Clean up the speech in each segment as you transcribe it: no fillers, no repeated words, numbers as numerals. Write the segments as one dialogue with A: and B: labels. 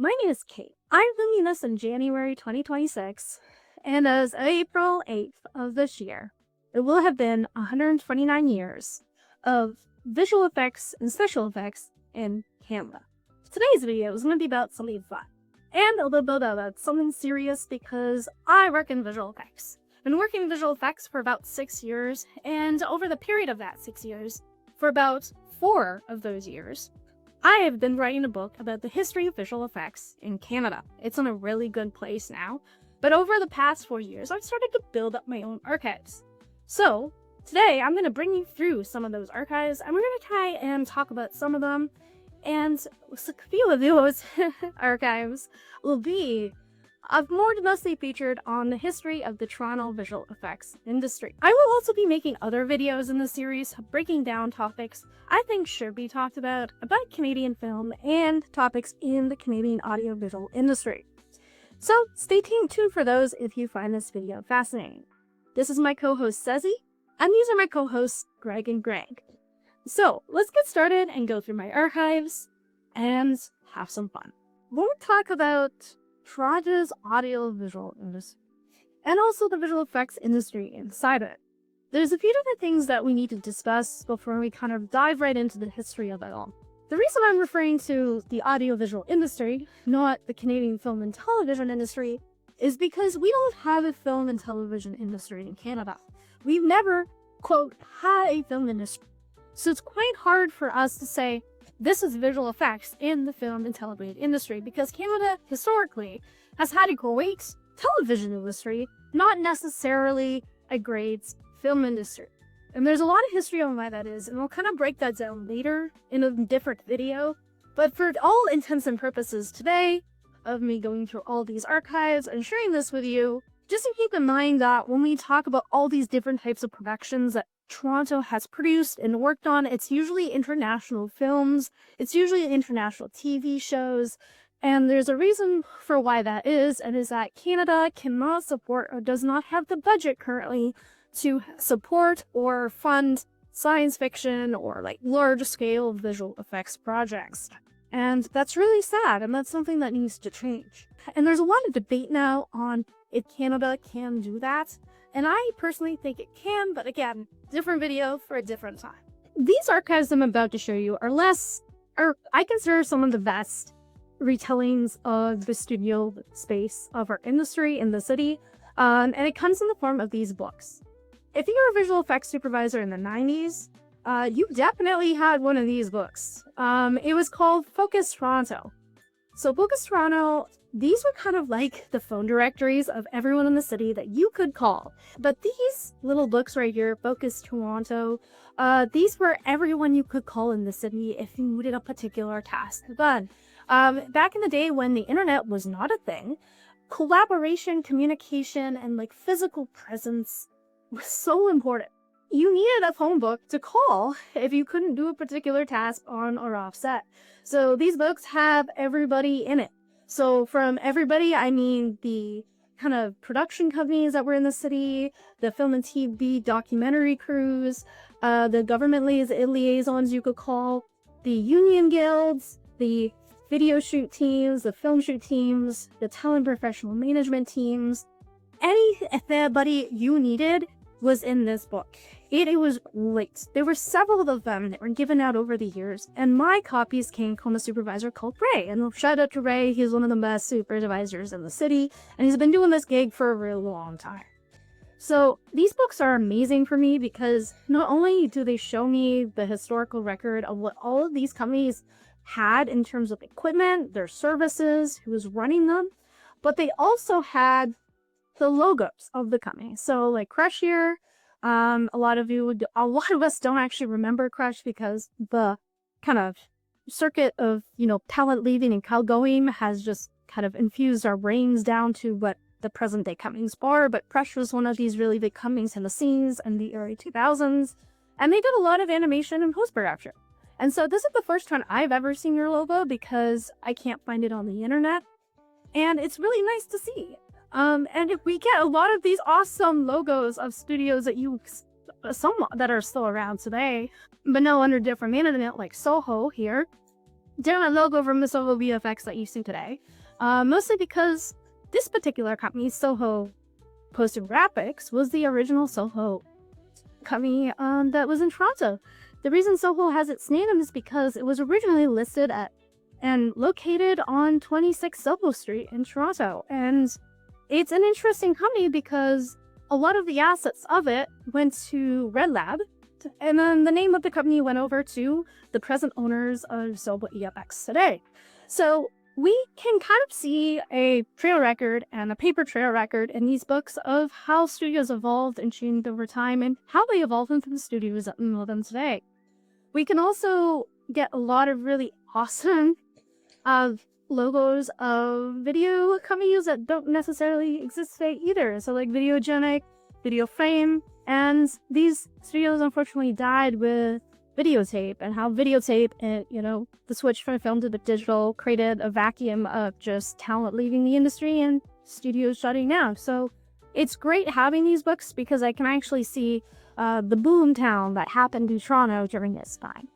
A: My name is Kate. I'm filming this in January 2026, and as April 8th of this year, it will have been 129 years of visual effects and special effects in Canada. Today's video is going to be about something fun, and a little bit about something serious because I work in visual effects. I've been working in visual effects for about 6 years, and over the period of that 6 years, for about 4 of those years, I have been writing a book about the history of visual effects in Canada. It's in a really good place now, but over the past 4 years, I've started to build up my own archives. So, today I'm going to bring you through some of those archives, and we're going to try and talk about some of them, and a few of those archives will be more mostly featured on the history of the Toronto visual effects industry. I will also be making other videos in the series breaking down topics I think should be talked about Canadian film and topics in the Canadian audiovisual industry. So stay tuned for those if you find this video fascinating. This is my co-host Cezzy, and these are my co-hosts Greg and Greg. So let's get started and go through my archives and have some fun. We'll talk about Toronto's audiovisual industry, and also the visual effects industry inside it. There's a few different things that we need to discuss before we kind of dive right into the history of it all. The reason I'm referring to the audiovisual industry, not the Canadian film and television industry, is because we don't have a film and television industry in Canada. We've never, quote, had a film industry. So it's quite hard for us to say, this is visual effects in the film and television industry, because Canada historically has had a great television industry, not necessarily a great film industry. And there's a lot of history on why that is, and we'll kind of break that down later in a different video. But for all intents and purposes today, of me going through all these archives and sharing this with you, just to keep in mind that when we talk about all these different types of productions that Toronto has produced and worked on, it's usually international films, it's usually international TV shows, and there's a reason for why that is, and is that Canada cannot support or does not have the budget currently to support or fund science fiction or like large-scale visual effects projects. And that's really sad, and that's something that needs to change. And there's a lot of debate now on if Canada can do that. And I personally think it can, but again, different video for a different time. These archives I'm about to show you I consider some of the best retellings of the studio space of our industry in the city. And it comes in the form of these books. If you were a visual effects supervisor in the 90s, you definitely had one of these books. It was called Focus Toronto. So Focus Toronto, these were kind of like the phone directories of everyone in the city that you could call. But these little books right here, Focus Toronto, these were everyone you could call in the city if you needed a particular task done. Back in the day when the internet was not a thing, collaboration, communication, and like physical presence was so important. You needed a phone book to call if you couldn't do a particular task on or off set. So these books have everybody in it. So from everybody, I mean the kind of production companies that were in the city, the film and TV documentary crews, the government liaisons you could call, the union guilds, the video shoot teams, the film shoot teams, the talent professional management teams. Anybody you needed was in this book. It was great. There were several of them that were given out over the years, and my copies came from a supervisor called Ray. And shout out to Ray, he's one of the best supervisors in the city, and he's been doing this gig for a really long time. So these books are amazing for me because not only do they show me the historical record of what all of these companies had in terms of equipment, their services, who was running them, but they also had the logos of the company. So like Crush here, a lot of us don't actually remember Crush because the kind of circuit of, talent leaving and going has just kind of infused our brains down to what the present day companies are. But Crush was one of these really big companies in the scenes in the early 2000s, and they did a lot of animation and post-production. And so this is the first time I've ever seen your logo because I can't find it on the internet, and it's really nice to see. And if we get a lot of these awesome logos of studios that are still around today, but no under different management, like Soho here, different logo from the Soho VFX that you see today. Mostly because this particular company, Soho Post Graphics, was the original Soho company that was in Toronto. The reason Soho has its name is because it was originally listed at and located on 26 Soho Street in Toronto. And it's an interesting company because a lot of the assets of it went to Red Lab, and then the name of the company went over to the present owners of Soho VFX today. So we can kind of see a trail record and a paper trail record in these books of how studios evolved and changed over time and how they evolved into the studios that we know them today. We can also get a lot of really awesome logos of video companies that don't necessarily exist today either. So like Videogenic, Video Frame, and these studios unfortunately died with videotape, and how videotape and, the switch from film to the digital created a vacuum of just talent leaving the industry and studios shutting down. So it's great having these books because I can actually see the boom town that happened in Toronto during this time.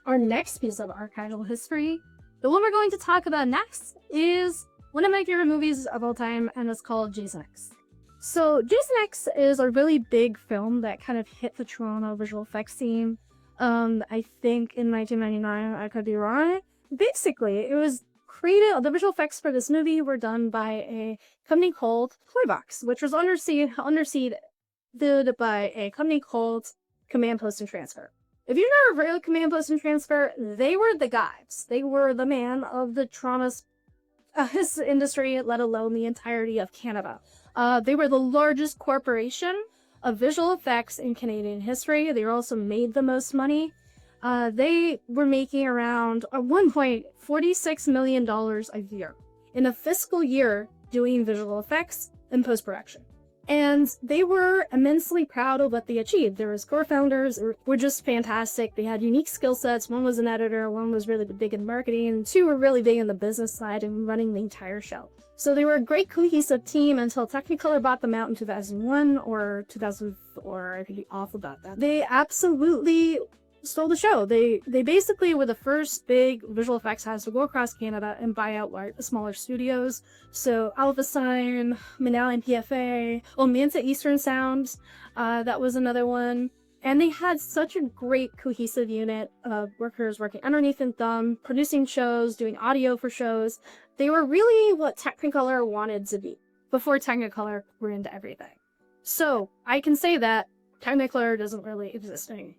A: Our next piece of archival history, the one we're going to talk about next, is one of my favorite movies of all time, and it's called Jason X. So Jason X is a really big film that kind of hit the Toronto visual effects scene. I think in 1999, I could be wrong. Basically, it was created, the visual effects for this movie were done by a company called Toybox, which was underseed by a company called Command Post and Transfer. If you've never heard of Command Post and Transfer, they were the guys. They were the man of the Toronto's industry, let alone the entirety of Canada. They were the largest corporation of visual effects in Canadian history. They also made the most money. They were making around, at one point, $46 million a year in a fiscal year doing visual effects and post-production. And they were immensely proud of what they achieved. Their core founders were just fantastic. They had unique skill sets. One was an editor, one was really big in marketing, and two were really big in the business side and running the entire show. So they were a great cohesive team until Technicolor bought them out in 2001 or 2004. I could be off about that. They absolutely stole the show. They basically were the first big visual effects house to go across Canada and buy out smaller studios. So Alpha Sign, Manal and PFA, Manta Eastern Sounds, that was another one. And they had such a great cohesive unit of workers working underneath them, producing shows, doing audio for shows. They were really what Technicolor wanted to be before Technicolor were into everything. So I can say that Technicolor doesn't really exist anymore.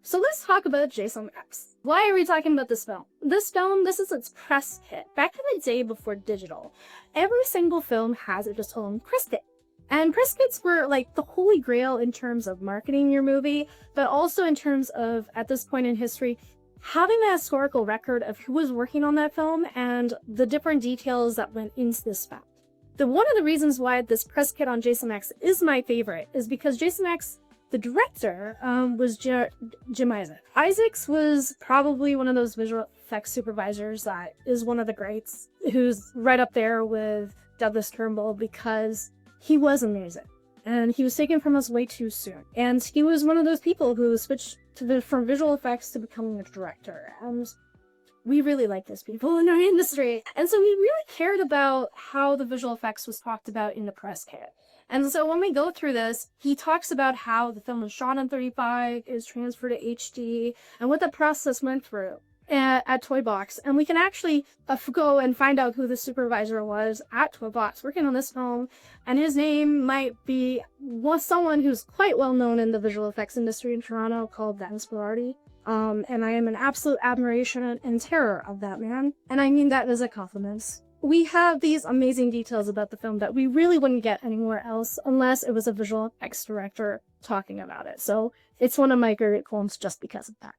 A: So let's talk about Jason X. Why are we talking about this film? This is its press kit. Back in the day before digital, every single film has its own press kit. And press kits were like the holy grail in terms of marketing your movie, but also in terms of, at this point in history, having a historical record of who was working on that film and the different details that went into this film. One of the reasons why this press kit on Jason X is my favorite is because Jason X, the director, was Jim Isaac. Isaacs was probably one of those visual effects supervisors that is one of the greats, who's right up there with Douglas Turnbull because he was amazing. And he was taken from us way too soon. And he was one of those people who switched from visual effects to becoming a director. And we really like those people in our industry. And so we really cared about how the visual effects was talked about in the press kit. And so when we go through this, he talks about how the film was shot on 35, is transferred to HD, and what the process went through at Toybox. And we can actually go and find out who the supervisor was at Toybox working on this film. And his name might be someone who's quite well known in the visual effects industry in Toronto called Dennis Berardi. And I am an absolute admiration and terror of that man. And I mean that as a compliment. We have these amazing details about the film that we really wouldn't get anywhere else unless it was a visual effects director talking about it. So it's one of my favorite films just because of that.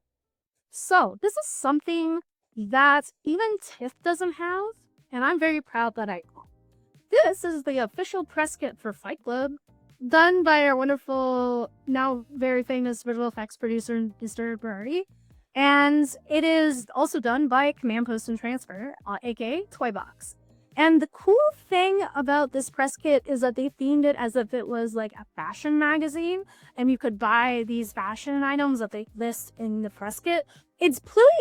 A: So this is something that even TIFF doesn't have, and I'm very proud that I own. This is the official press kit for Fight Club, done by our wonderful, now very famous visual effects producer, Mr. Berardi. And it is also done by Command Post and Transfer, aka Toybox. And the cool thing about this press kit is that they themed it as if it was like a fashion magazine, and you could buy these fashion items that they list in the press kit. It's pretty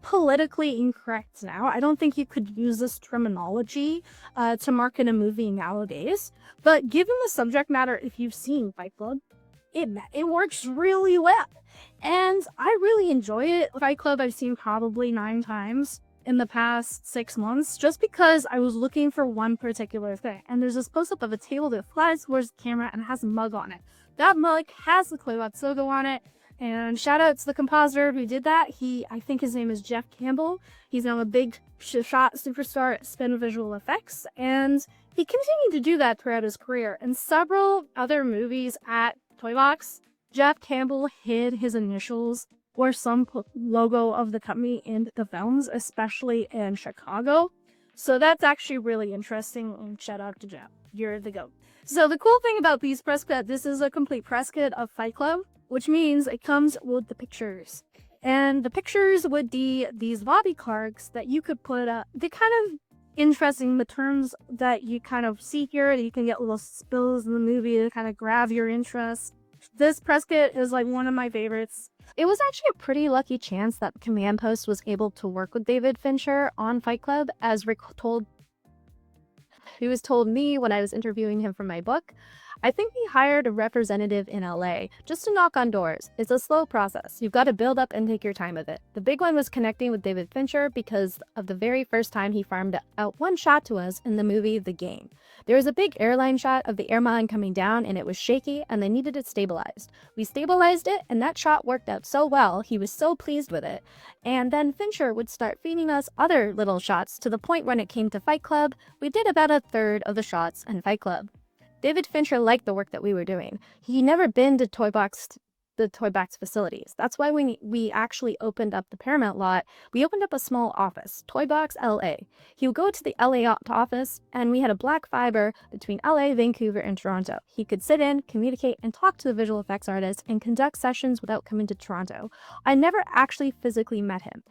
A: politically incorrect now. I don't think you could use this terminology to market a movie nowadays. But given the subject matter, if you've seen Fight Club, it works really well. And I really enjoy it. Fight Club I've seen probably 9 times in the past 6 months, just because I was looking for one particular thing. And there's this close-up of a table that flies towards the camera and has a mug on it. That mug has the Claybots logo on it. And shout out to the compositor who did that. I think his name is Jeff Campbell. He's now a big shot superstar at Spin Visual Effects. And he continued to do that throughout his career. In several other movies at Toybox, Jeff Campbell hid his initials or some logo of the company in the films, especially in Chicago. So that's actually really interesting. And shout out to Jeff. You're the GOAT. So the cool thing about these press kit, this is a complete press kit of Fight Club, which means it comes with the pictures. And the pictures would be these lobby cards that you could put up. They're kind of interesting, the terms that you kind of see here, that you can get little spills in the movie to kind of grab your interest. This press kit is like one of my favorites.
B: It was actually a pretty lucky chance that Command Post was able to work with David Fincher on Fight Club, as Rick told me when I was interviewing him for my book. I think he hired a representative in LA just to knock on doors. It's a slow process. You've got to build up and take your time with it. The big one was connecting with David Fincher because of the very first time he farmed out one shot to us in the movie The Game. There was a big airline shot of the airline coming down and it was shaky and they needed it stabilized. We stabilized it and that shot worked out so well, he was so pleased with it. And then Fincher would start feeding us other little shots to the point when it came to Fight Club, we did about a third of the shots in Fight Club. David Fincher liked the work that we were doing. He never been to the Toybox facilities. That's why when we actually opened up the Paramount lot, we opened up a small office, Toybox LA. He would go to the LA office, and we had a black fiber between LA, Vancouver, and Toronto. He could sit in, communicate, and talk to the visual effects artists and conduct sessions without coming to Toronto. I never actually physically met him.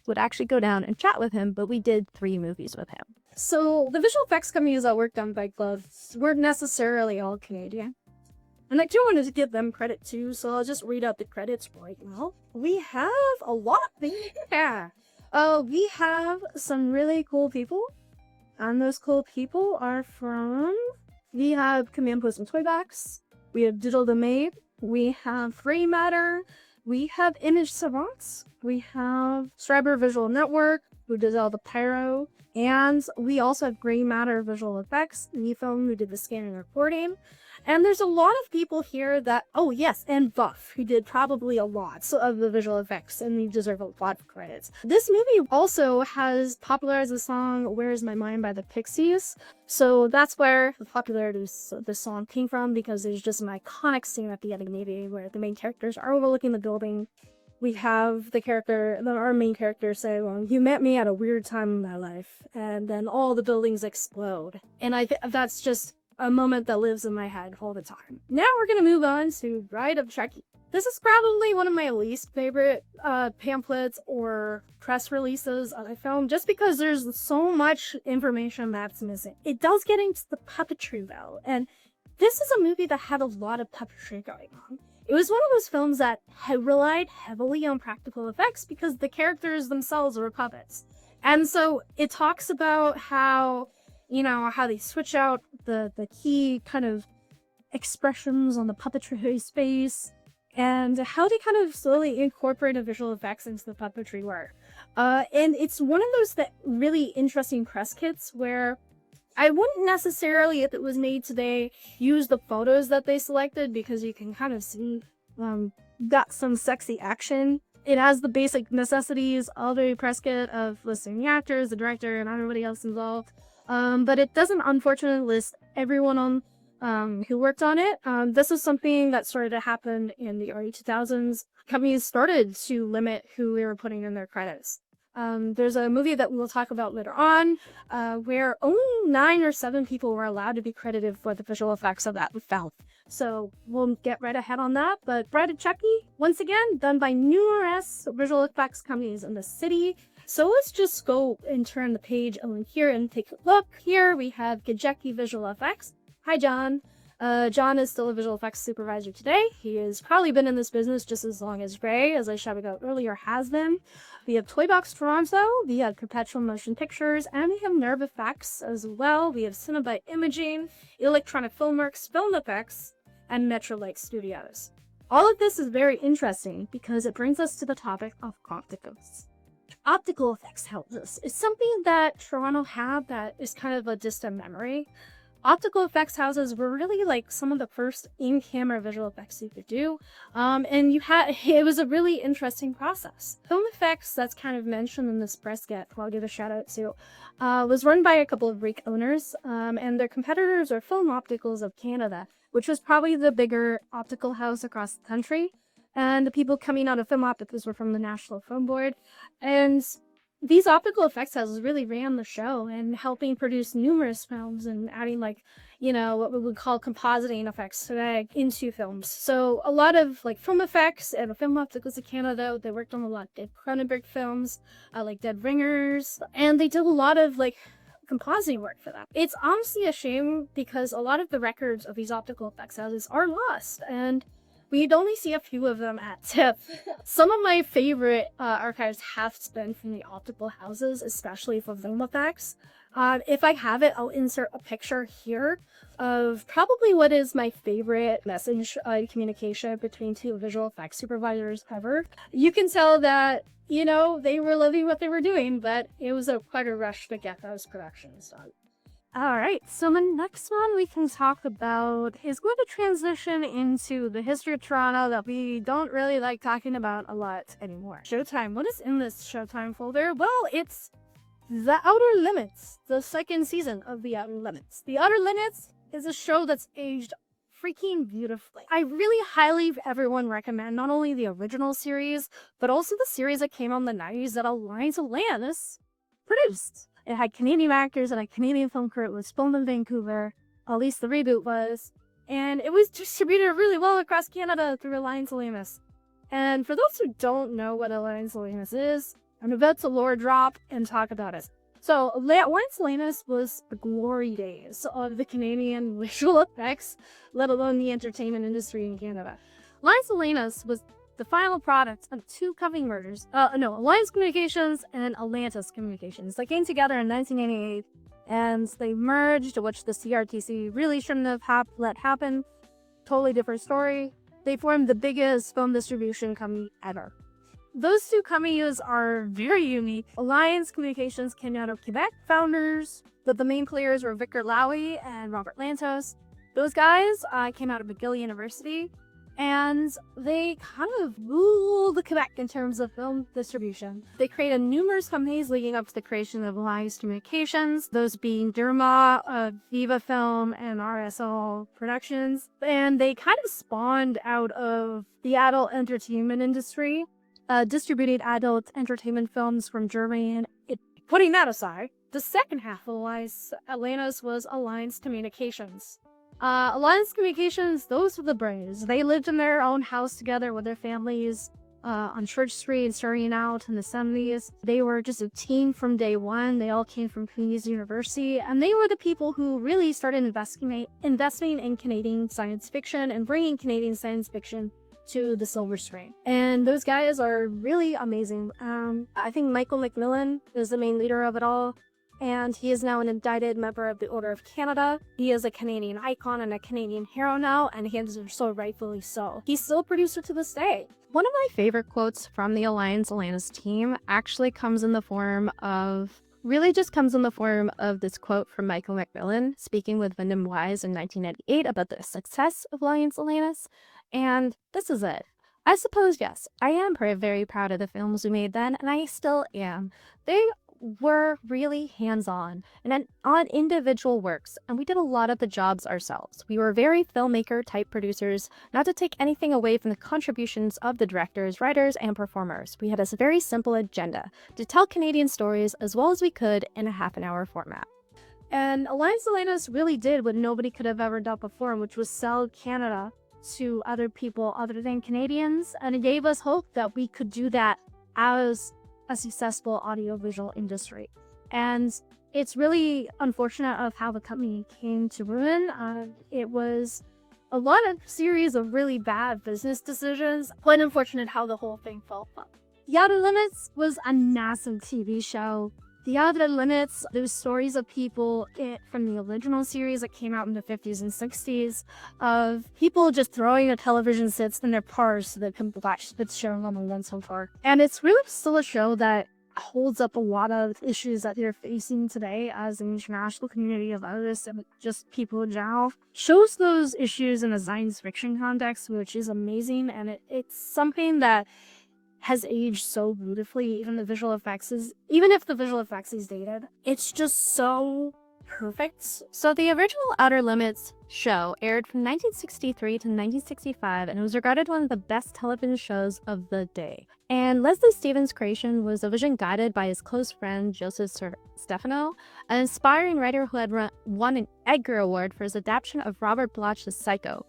B: Would actually go down and chat with him, but we did 3 movies with him.
A: So the visual effects companies that worked on Fight Club weren't necessarily all Canadian. And I do want to give them credit too, so I'll just read out the credits right now. We have a lot. Yeah. We have some really cool people. And those cool people are from... We have Command Post and Toybox. We have Digital Domain. We have Gray Matter. We have Image Savants. We have Striber Visual Network, who does all the pyro. And we also have Gray Matter Visual Effects, Nefilm, who did the scanning and recording. And there's a lot of people here that, oh yes, and Buff, who did probably a lot of the visual effects, and they deserve a lot of credits. This movie also has popularized the song Where's My Mind by the Pixies. So that's where the popularity of this song came from, because there's just an iconic scene at the end of the movie where the main characters are overlooking the building. We have our main character say, well, you met me at a weird time in my life, and then all the buildings explode. And that's just a moment that lives in my head all the time. Now we're gonna move on to Bride of Chucky. This is probably one of my least favorite pamphlets or press releases of a film, just because there's so much information that's missing. It does get into the puppetry though, and this is a movie that had a lot of puppetry going on. It was one of those films that relied heavily on practical effects because the characters themselves were puppets. And so it talks about how they switch out the key kind of expressions on the puppetry's face, and how they kind of slowly incorporated visual effects into the puppetry work. And it's one of those really interesting press kits where I wouldn't necessarily, if it was made today, use the photos that they selected, because you can kind of see got some sexy action. It has the basic necessities of a press kit of listing the actors, the director, and everybody else involved. But it doesn't, unfortunately, list everyone on who worked on it. This is something that started to happen in the early 2000s. Companies started to limit who they were putting in their credits. There's a movie that we'll talk about later on, where only 9 or 7 people were allowed to be credited for the visual effects of that film. So we'll get right ahead on that. But Bride of Chucky, once again, done by numerous visual effects companies in the city. So let's just go and turn the page over here and take a look. Here we have Gajeki Visual Effects. Hi, John. John is still a visual effects supervisor today. He has probably been in this business just as long as Ray, as I shouted out earlier, has been. We have Toybox Toronto, we have Perpetual Motion Pictures, and we have Nerve Effects as well. We have Cinebite Imaging, Electronic Filmworks, Film Effects, and Metro Lake Studios. All of this is very interesting because it brings us to the topic of opticals. Optical effects houses is something that Toronto had that is kind of a distant memory. Optical effects houses were really like some of the first in-camera visual effects you could do, and it was a really interesting process. Film effects that's kind of mentioned in this press get, who I'll give a shout out to, was run by a couple of Greek owners, and their competitors are Film Opticals of Canada, which was probably the bigger optical house across the country, and the people coming out of Film Opticals were from the National Film Board, and these optical effects houses really ran the show and helping produce numerous films and adding what we would call compositing effects today into films. So a lot of film effects and Film Opticals of Canada, they worked on a lot of Dave Cronenberg films, like Dead Ringers, and they did a lot of compositing work for them. It's honestly a shame because a lot of the records of these optical effects houses are lost, and we'd only see a few of them at TIFF. Some of my favorite archives have been from the optical houses, especially for film effects. If I have it, I'll insert a picture here of probably what is my favorite message communication between two visual effects supervisors ever. You can tell that, they were loving what they were doing, but it was quite a rush to get those productions done. Alright, so the next one we can talk about is going to transition into the history of Toronto that we don't really like talking about a lot anymore. Showtime. What is in this Showtime folder? Well, it's The Outer Limits, the second season of The Outer Limits. The Outer Limits is a show that's aged freaking beautifully. I really highly everyone recommend not only the original series, but also the series that came out in the 90s that Alliance Atlantis produced. It had Canadian actors and a Canadian film crew. It was filmed in Vancouver, at least the reboot was, and it was distributed really well across Canada through Alliance Atlantis. And for those who don't know what Alliance Atlantis is, I'm about to lore drop and talk about it. So, Alliance Atlantis was the glory days of the Canadian visual effects, let alone the entertainment industry in Canada. Alliance Atlantis was the final product of two company mergers. Alliance Communications and Atlantis Communications. They came together in 1988 and they merged, which the CRTC really shouldn't have let happen. Totally different story. They formed the biggest film distribution company ever. Those two companies are very unique. Alliance Communications came out of Quebec founders, but the main players were Victor Lowy and Robert Lantos. Those guys came out of McGill University. And they kind of ruled Quebec in terms of film distribution. They created numerous companies leading up to the creation of Alliance Communications, those being Derma, Viva Film, and RSL Productions. And they kind of spawned out of the adult entertainment industry, distributed adult entertainment films from Germany. And putting that aside, the second half of Alliance Atlantis was Alliance Communications. Alliance Communications, those were the brains. They lived in their own house together with their families on Church Street starting out in the 70s. They were just a team from day one. They all came from Queen's University, and they were the people who really started investing in Canadian science fiction and bringing Canadian science fiction to the silver screen. And those guys are really amazing. I think Michael McMillan is the main leader of it all. And he is now an indicted member of the Order of Canada. He is a Canadian icon and a Canadian hero now, and he is so rightfully so. He's still a producer to this day.
B: One of my favorite quotes from the Alliance Atlantis team actually comes in the form of this quote from Michael McMillan speaking with Wyndham Wise in 1998 about the success of Alliance Atlantis. And this is it. I suppose, yes, I am very proud of the films we made then, and I still am. They were really hands-on and on individual works, and we did a lot of the jobs ourselves. We were very filmmaker type producers, not to take anything away from the contributions of the directors, writers, and performers. We had a very simple agenda to tell Canadian stories as well as we could in a half-an-hour format.
A: And Alliance Atlantis really did what nobody could have ever done before, which was sell Canada to other people other than Canadians, and it gave us hope that we could do that as a successful audiovisual industry. And it's really unfortunate of how the company came to ruin. It was a lot of series of really bad business decisions. Quite unfortunate how the whole thing fell apart. The Outer Limits was a massive TV show. The Outer Limits, those stories of people from the original series that came out in the 50s and 60s, of people just throwing a television sets in their cars so they can watch the show once so far. And it's really still a show that holds up a lot of issues that they're facing today as an international community of artists and just people in general. Shows those issues in a science fiction context, which is amazing, and it's something that has aged so beautifully. Even if the visual effects is dated, it's just so perfect.
B: So the original Outer Limits show aired from 1963 to 1965, and it was regarded one of the best television shows of the day. And Leslie Stevens' creation was a vision guided by his close friend Joseph Stefano, an inspiring writer who had won an Edgar Award for his adaptation of Robert Bloch's Psycho.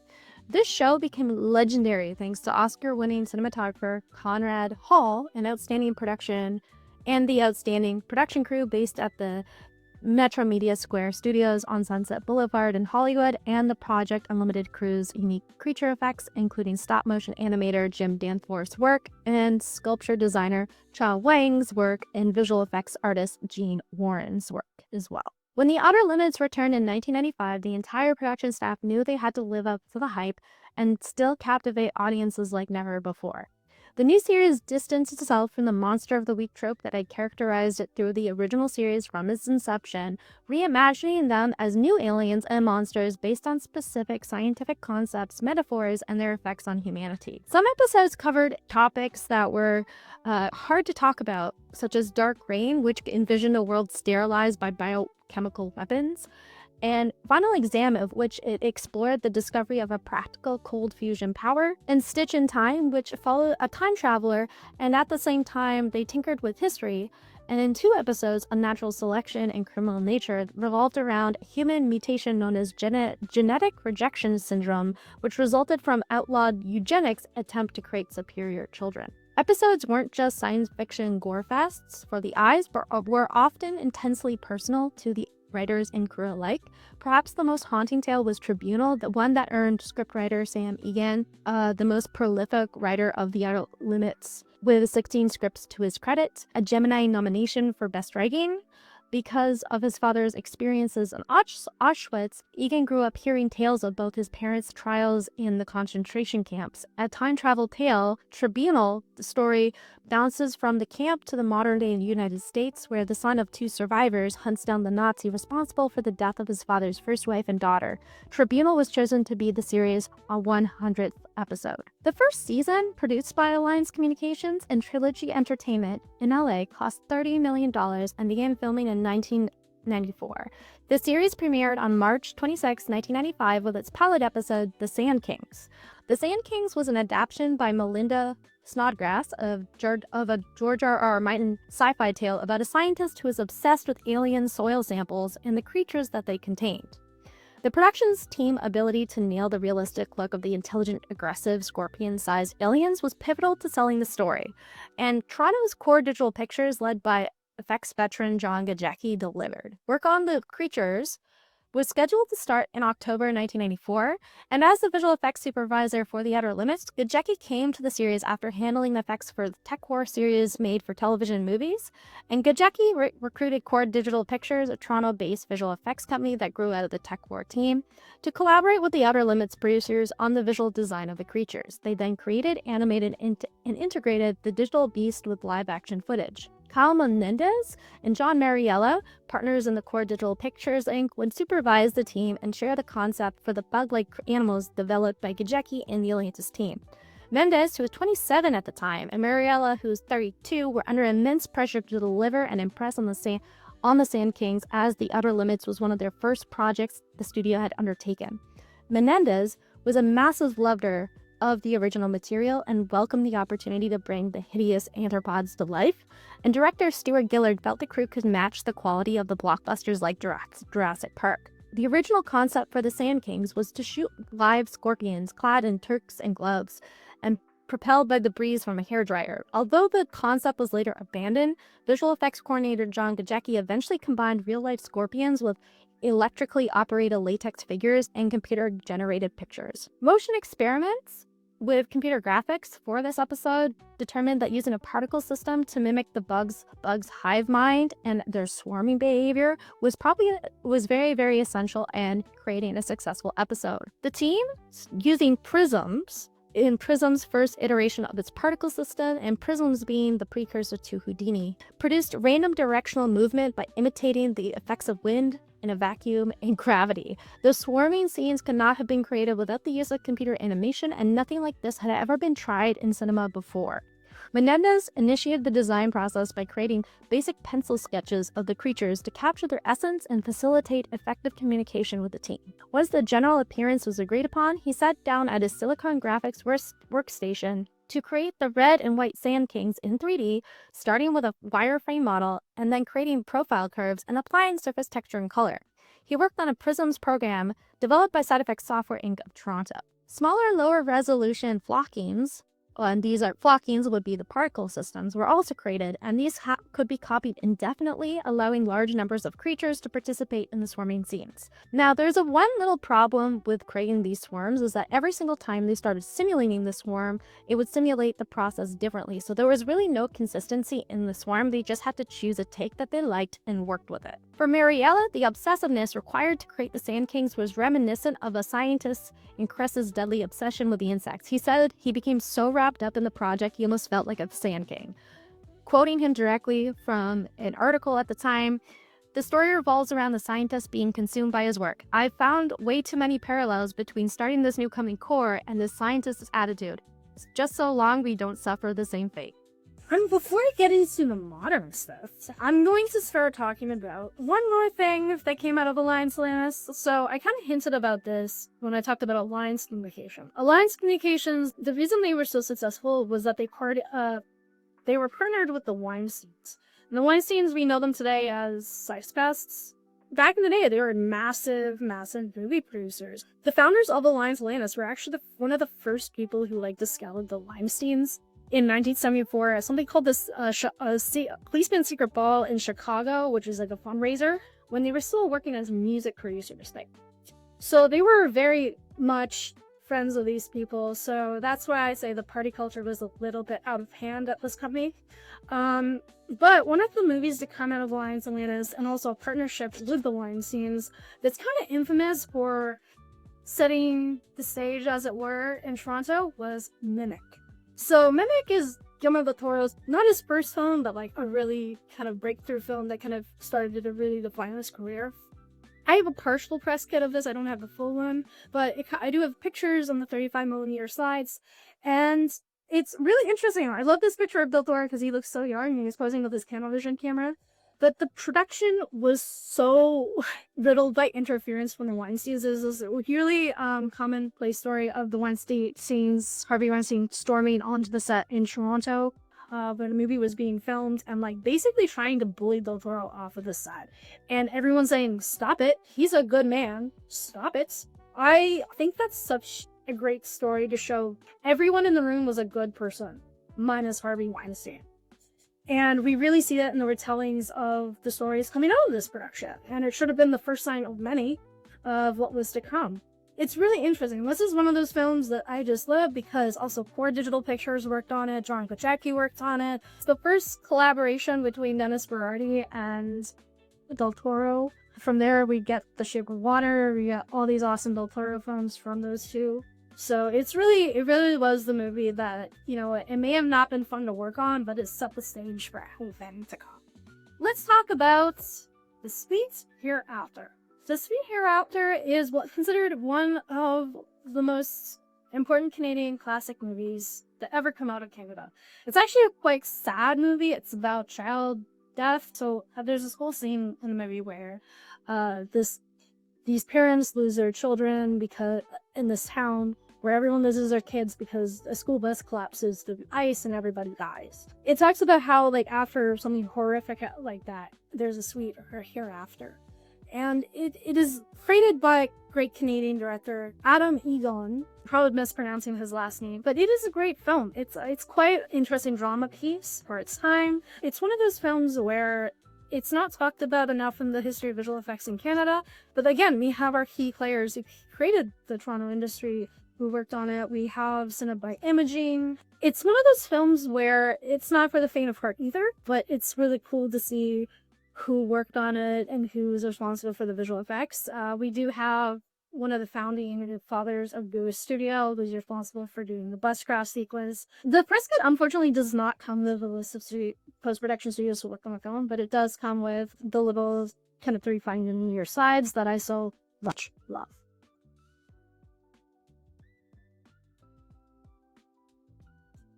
B: This show became legendary thanks to Oscar-winning cinematographer Conrad Hall, an outstanding production, and the outstanding production crew based at the Metro Media Square Studios on Sunset Boulevard in Hollywood, and the Project Unlimited crew's unique creature effects, including stop-motion animator Jim Danforth's work, and sculpture designer Cha Wang's work, and visual effects artist Gene Warren's work as well. When The Outer Limits returned in 1995, the entire production staff knew they had to live up to the hype and still captivate audiences like never before. The new series distanced itself from the monster of the week trope that had characterized it through the original series from its inception, reimagining them as new aliens and monsters based on specific scientific concepts, metaphors, and their effects on humanity. Some episodes covered topics that were hard to talk about, such as Dark Reign, which envisioned a world sterilized by biochemical weapons, and Final Exam, of which it explored the discovery of a practical cold fusion power, and Stitch in Time, which followed a time traveler, and at the same time they tinkered with history. And in 2 episodes, Unnatural Selection and Criminal Nature revolved around a human mutation known as genetic rejection syndrome, which resulted from outlawed eugenics attempt to create superior children. Episodes weren't just science fiction gore fests for the eyes, but were often intensely personal to the writers and crew alike. Perhaps the most haunting tale was Tribunal, the one that earned scriptwriter Sam Egan the most prolific writer of The Outer Limits, with 16 scripts to his credit, a Gemini nomination for Best Writing. Because of his father's experiences in Auschwitz, Egan grew up hearing tales of both his parents' trials in the concentration camps. A time travel tale, Tribunal, the story bounces from the camp to the modern-day United States, where the son of 2 survivors hunts down the Nazi responsible for the death of his father's first wife and daughter. Tribunal was chosen to be the series' 100th episode. The first season, produced by Alliance Communications and Trilogy Entertainment in LA, cost $30 million and began filming in 1994. The series premiered on March 26, 1995 with its pilot episode, The Sand Kings. The Sand Kings was an adaptation by Melinda Snodgrass of a George R.R. Martin sci-fi tale about a scientist who is obsessed with alien soil samples and the creatures that they contained. The production's team's ability to nail the realistic look of the intelligent, aggressive, scorpion-sized aliens was pivotal to selling the story, and Toronto's Core Digital Pictures, led by effects veteran John Gajecki, delivered. Work on the creatures was scheduled to start in October 1994, and as the visual effects supervisor for The Outer Limits, Gajecki came to the series after handling the effects for the Tech War series made for television and movies, and Gajecki recruited Core Digital Pictures, a Toronto-based visual effects company that grew out of the Tech War team, to collaborate with The Outer Limits producers on the visual design of the creatures. They then created, animated, and integrated the digital beast with live-action footage. Kyle Menendez and John Mariella, partners in the Core Digital Pictures Inc., would supervise the team and share the concept for the bug-like animals developed by Gajecki and the Atlantis team. Mendes, who was 27 at the time, and Mariella, who was 32, were under immense pressure to deliver and impress on the Sand Kings, as The Outer Limits was one of their first projects the studio had undertaken. Menendez was a massive lover of the original material and welcomed the opportunity to bring the hideous anthropods to life, and director Stuart Gillard felt the crew could match the quality of the blockbusters like Jurassic Park. The original concept for the Sand Kings was to shoot live scorpions clad in tuques and gloves and propelled by the breeze from a hairdryer. Although the concept was later abandoned, visual effects coordinator John Gajecki eventually combined real-life scorpions with electrically operated latex figures and computer-generated pictures. Motion experiments with computer graphics for this episode determined that using a particle system to mimic the bugs' hive mind and their swarming behavior was very, very essential in creating a successful episode. The team, using prisms in Prism's first iteration of its particle system, and prisms being the precursor to Houdini, produced random directional movement by imitating the effects of wind in a vacuum and gravity. The swarming scenes could not have been created without the use of computer animation, and nothing like this had ever been tried in cinema before. Menendez initiated the design process by creating basic pencil sketches of the creatures to capture their essence and facilitate effective communication with the team. Once the general appearance was agreed upon, he sat down at his Silicon Graphics workstation to create the red and white Sand Kings in 3D, starting with a wireframe model and then creating profile curves and applying surface texture and color. He worked on a Prisms program developed by Side Effects Software Inc. of Toronto. Smaller, lower resolution flockings, and these are flockings would be the particle systems, were also created, and these could be copied indefinitely, allowing large numbers of creatures to participate in the swarming scenes. Now, there's one little problem with creating these swarms, is that every single time they started simulating the swarm, it would simulate the process differently. So there was really no consistency in the swarm. They just had to choose a take that they liked and worked with it. For Mariella, the obsessiveness required to create the Sand Kings was reminiscent of a scientist in Cress's deadly obsession with the insects. He said he became so wrapped up in the project he almost felt like a Sand King. Quoting him directly from an article at the time, "The story revolves around the scientist being consumed by his work. I've found way too many parallels between starting this new coming core and this scientist's attitude. Just so long we don't suffer the same fate."
A: And before I get into the modern stuff, I'm going to start talking about one more thing that came out of Alliance Atlantis. So I kind of hinted about this when I talked about Alliance Communication. Alliance Communications, the reason they were so successful was that they were partnered with the Weinsteins. And the Weinsteins, we know them today as Science. Back in the day, they were massive movie producers. The founders of Alliance Atlantis were actually one of the first people who discovered the Weinsteins. In 1974, something called this Policeman's Secret Ball in Chicago, which is like a fundraiser, when they were still working as music producers. So they were very much friends of these people. So that's why I say the party culture was a little bit out of hand at this company. But one of the movies to come out of Alliance Atlantis, and also a partnership with the Weinsteins, that's kind of infamous for setting the stage, as it were, in Toronto, was Mimic. So Mimic is Guillermo del Toro's, not his first film, but a really kind of breakthrough film that kind of started to really define his career. I have a partial press kit of this, I don't have the full one, but I do have pictures on the 35mm slides, and it's really interesting. I love this picture of Del Toro because he looks so young, and he's posing with his Canovision camera. But the production was so riddled by interference from the Weinsteins. There's this really commonplace story of the Weinsteins, Harvey Weinstein, storming onto the set in Toronto when the movie was being filmed and basically trying to bully Del Toro off of the set. And everyone's saying, "Stop it. He's a good man. Stop it." I think that's such a great story to show everyone in the room was a good person, minus Harvey Weinstein. And we really see that in the retellings of the stories coming out of this production. And it should have been the first sign of many of what was to come. It's really interesting. This is one of those films that I just love because also Core Digital Pictures worked on it, John Koczacki worked on it. It's the first collaboration between Dennis Berardi and Del Toro. From there, we get The Shape of Water, we get all these awesome Del Toro films from those two. So it really was the movie that, it may have not been fun to work on, but it set the stage for everything to come. Let's talk about The Sweet Hereafter. The Sweet Hereafter is what's considered one of the most important Canadian classic movies to ever come out of Canada. It's actually a quite sad movie. It's about child death. So there's this whole scene in the movie where these parents lose their children because in this town where everyone loses their kids because a school bus collapses through ice and everybody dies. It talks about how after something horrific like that, there's a sweet hereafter. And it is created by great Canadian director Adam Egon. Probably mispronouncing his last name, but it is a great film. It's quite an interesting drama piece for its time. It's one of those films where It's not talked about enough in the history of visual effects in Canada, but again, we have our key players who created the Toronto industry who worked on it. We have Cinema by Imaging. It's one of those films where it's not for the faint of heart either, but it's really cool to see who worked on it and who's responsible for the visual effects. We do have one of the founding fathers of Goose Studio, who's responsible for doing the bus crash sequence. The press kit, unfortunately, does not come with a list of post-production studios who worked on the film, but it does come with the little kind of 3 5mm sides that I so much love.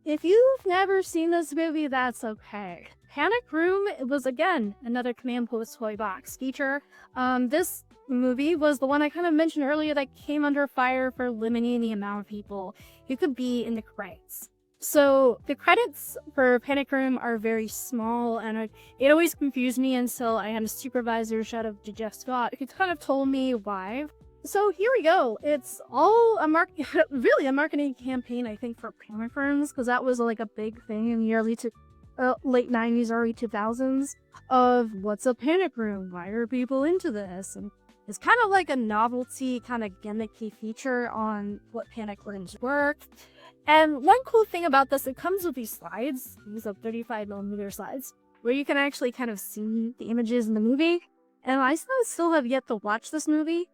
A: If you've never seen this movie, that's okay. Panic Room was, again, another Command Post toy box feature. This movie was the one I kind of mentioned earlier that came under fire for limiting the amount of people who could be in the credits. So the credits for Panic Room are very small, and it always confused me until I had a supervisor, shout out to Jeff Scott, who kind of told me why. So here we go. It's all really a marketing campaign, I think, for Panic Rooms, because that was like a big thing in the late 90s, early 2000s of what's a panic room? Why are people into this? And it's kind of like a novelty, kind of gimmicky feature on what panic rooms work. And one cool thing about this, it comes with these slides, these are 35mm slides, where you can actually kind of see the images in the movie. And I still have yet to watch this movie,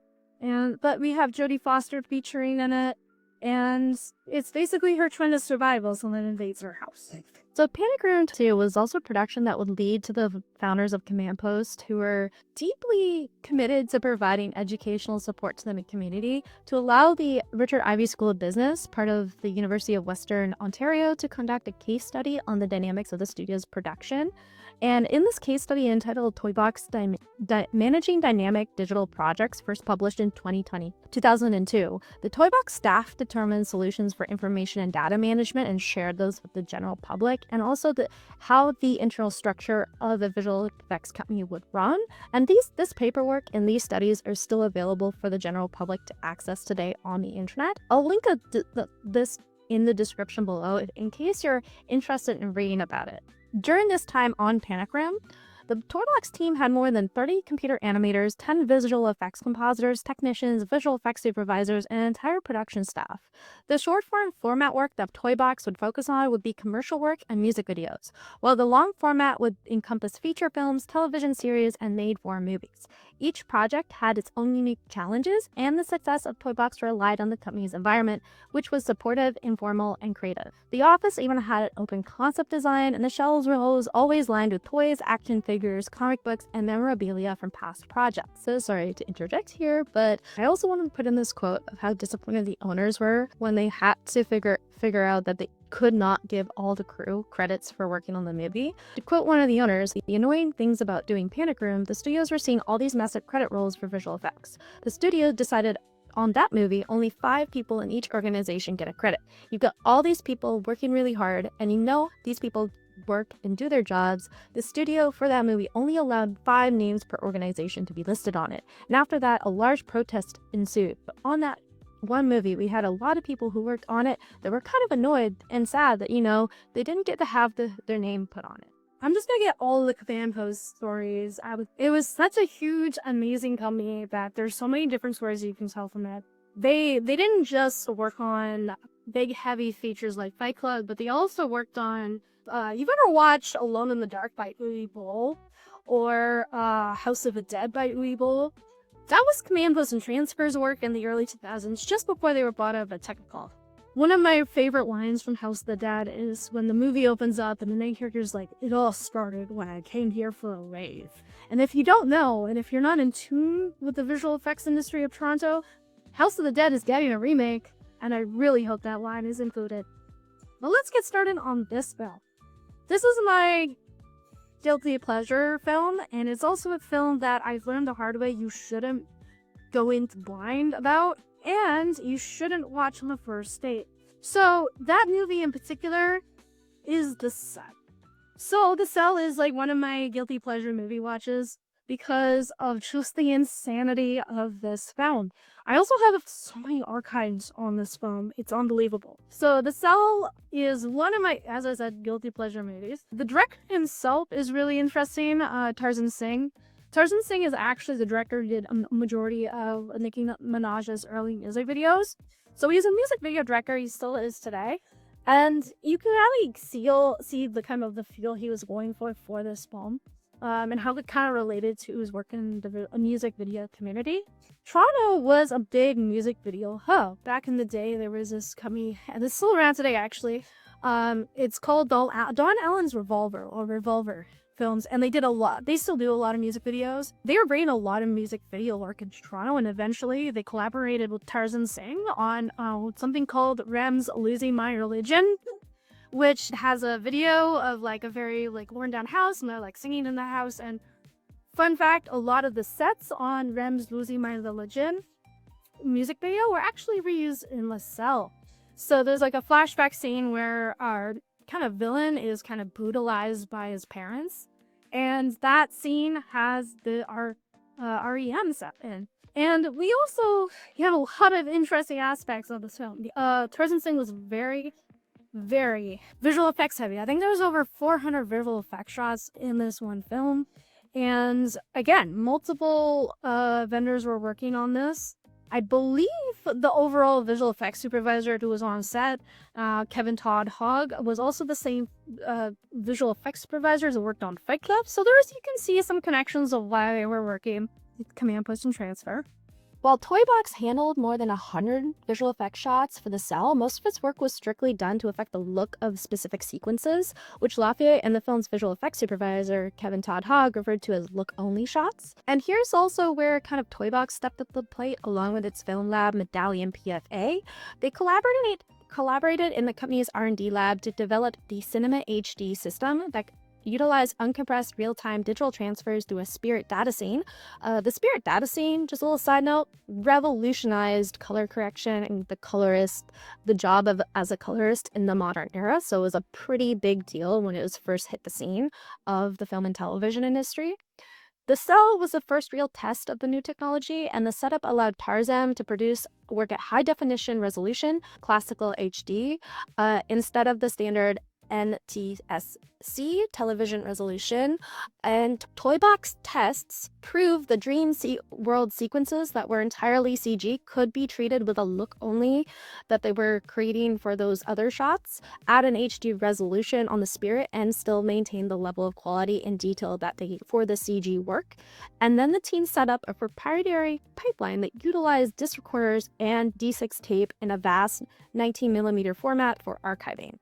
A: but we have Jodie Foster featuring in it, and it's basically her trying to survive while someone invades her house.
B: So Panic Room 2 was also a production that would lead to the founders of Command Post, who were deeply committed to providing educational support to the community, to allow the Richard Ivey School of Business, part of the University of Western Ontario, to conduct a case study on the dynamics of the studio's production. And in this case study entitled Toy Box Managing Dynamic Digital Projects, first published in 2002, the Toy Box staff determined solutions for information and data management and shared those with the general public, and also how the internal structure of a visual effects company would run. And this paperwork and these studies are still available for the general public to access today on the internet. I'll link this in the description below in case you're interested in reading about it. During this time on Panic Room, the Toy Box team had more than 30 computer animators, 10 visual effects compositors, technicians, visual effects supervisors, and an entire production staff. The short-form format work that Toy Box would focus on would be commercial work and music videos, while the long format would encompass feature films, television series, and made-for movies. Each project had its own unique challenges, and the success of Toy Box relied on the company's environment, which was supportive, informal, and creative. The office even had an open concept design, and the shelves were always lined with toys, action figures, comic books, and memorabilia from past projects. So sorry to interject here, but I also want to put in this quote of how disappointed the owners were when they had to figure out that they could not give all the crew credits for working on the movie. To quote one of the owners, the annoying things about doing Panic Room, the studios were seeing all these massive credit rolls for visual effects. The studio decided on that movie, only 5 people in each organization get a credit. You've got all these people working really hard, and you know these people work and do their jobs. The studio for that movie only allowed 5 names per organization to be listed on it. And after that, a large protest ensued. But on that one movie, we had a lot of people who worked on it that were kind of annoyed and sad that, they didn't get to have their name put on it. I'm just gonna get all the Command Post stories. It was such a huge, amazing company that there's so many different stories you can tell from it. They didn't just work on big, heavy features like Fight Club, but they also worked on, you've ever watched Alone in the Dark by Uwe Boll, or House of the Dead by Uwe Boll? That was Command Post and Transfer's work in the early 2000s, just before they were bought out of Technicolor. One of my favorite lines from House of the Dead is when the movie opens up and the main character's like, "It all started when I came here for a rave." And if you don't know, and if you're not in tune with the visual effects industry of Toronto, House of the Dead is getting a remake, and I really hope that line is included. But let's get started on this film. This is my guilty pleasure film, and it's also a film that I've learned the hard way you shouldn't go into blind about, and you shouldn't watch on the first date. So that movie in particular is The Cell. So The Cell is like one of my guilty pleasure movie watches
A: because of just the insanity of this film. I also have so many archives on this film. It's unbelievable. So The Cell is one of my, as I said, guilty pleasure movies. The director himself is really interesting, Tarzan Singh. Tarzan Singh is actually the director who did a majority of Nicki Minaj's early music videos. So he's a music video director, he still is today. And you can really see the kind of the feel he was going for this film. And how it kind of related to his work in the music video community. Toronto was a big music video hub. Back in the day, there was this company, and it's still around today actually. It's called Don Allen's Revolver or Revolver Films, and they did a lot. They still do a lot of music videos. They were bringing a lot of music video work in Toronto, and eventually they collaborated with Tarzan Singh on something called Rem's Losing My Religion, which has a video of like a very like worn down house, and they're like singing in the house. And fun fact, a lot of the sets on Rem's Losing My Religion music video were actually reused in La Celle. So there's like a flashback scene where our kind of villain is kind of brutalized by his parents, and that scene has our REM set in. And we also have a lot of interesting aspects of this film. Tarzan Singh was very visual effects heavy. I think there was over 400 visual effects shots in this one film. And again, multiple vendors were working on this. I believe the overall visual effects supervisor who was on set, Kevin Todd Hogg, was also the same visual effects supervisor who worked on Fight Club. So you can see some connections of why they were working with Command, Push, and Transfer.
B: While Toybox handled more than 100 visual effects shots for The Cell, most of its work was strictly done to affect the look of specific sequences, which Lafayette and the film's visual effects supervisor, Kevin Todd Hogg, referred to as look-only shots. And here's also where kind of Toybox stepped up the plate along with its film lab, Medallion PFA. They collaborated in the company's R&D lab to develop the Cinema HD system that utilize uncompressed real-time digital transfers through a Spirit data scene. The Spirit data scene, just a little side note, revolutionized color correction and the job as a colorist in the modern era. So it was a pretty big deal when it was first hit the scene of the film and television industry. The Cell was the first real test of the new technology, and the setup allowed Tarzan to produce work at high definition resolution, classical HD, instead of the standard NTSC television resolution. And Toybox tests proved the dream world sequences that were entirely CG could be treated with a look only that they were creating for those other shots, add an HD resolution on the Spirit, and still maintain the level of quality and detail that they for the CG work. And then the team set up a proprietary pipeline that utilized disc recorders and D6 tape in a vast 19mm format for archiving.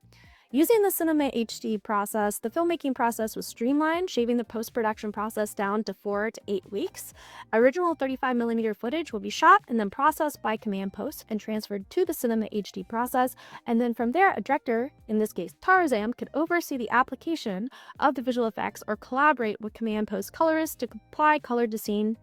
B: Using the Cinema HD process, the filmmaking process was streamlined, shaving the post-production process down to 4 to 8 weeks. Original 35mm footage will be shot and then processed by Command Post and transferred to the Cinema HD process, and then from there, a director, in this case Tarzan, could oversee the application of the visual effects or collaborate with Command Post colorists to apply color to scene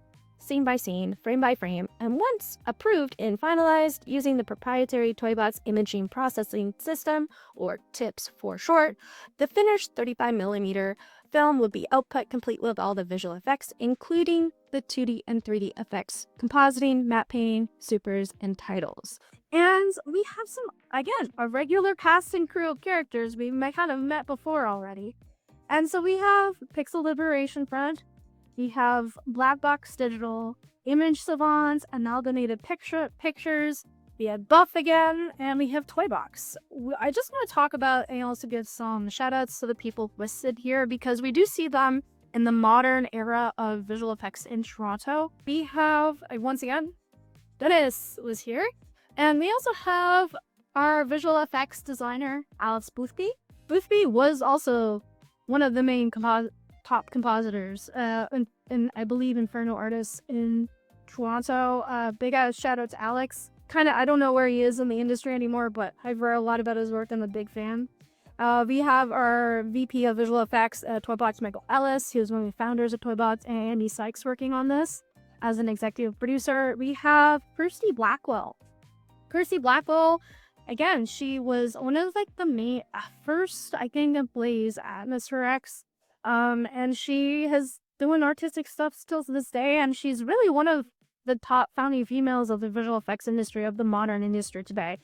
B: by scene, frame by frame, and once approved and finalized using the proprietary Toybox imaging processing system, or TIPS for short, the finished 35mm film would be output complete with all the visual effects, including the 2D and 3D effects, compositing, matte painting, supers, and titles. And we have a regular cast and crew of characters we kind of met before already. And so we have Pixel Liberation Front, we have Black Box Digital, Image Savants, Amalgamated Pictures, we have Buff again, and we have Toybox. I just want to talk about and also give some shoutouts to the people listed here because we do see them in the modern era of visual effects in Toronto. We have, once again, Dennis was here, and we also have our visual effects designer, Alice Boothby. Boothby was also one of the main top compositors and I believe Inferno artists in Toronto. Big ass shout out to Alex. I don't know where he is in the industry anymore, but I've read a lot about his work and I'm a big fan. We have our VP of visual effects at Toybox, Michael Ellis. He was one of the founders of Toybox, and Andy Sykes working on this as an executive producer. We have Kirsty Blackwell. Kirsty Blackwell, again, she was one of the main first, I think, employees at Mr. X. And she has
A: doing artistic stuff still to this day, and she's really one of the top founding females of the visual effects industry, of the modern industry today.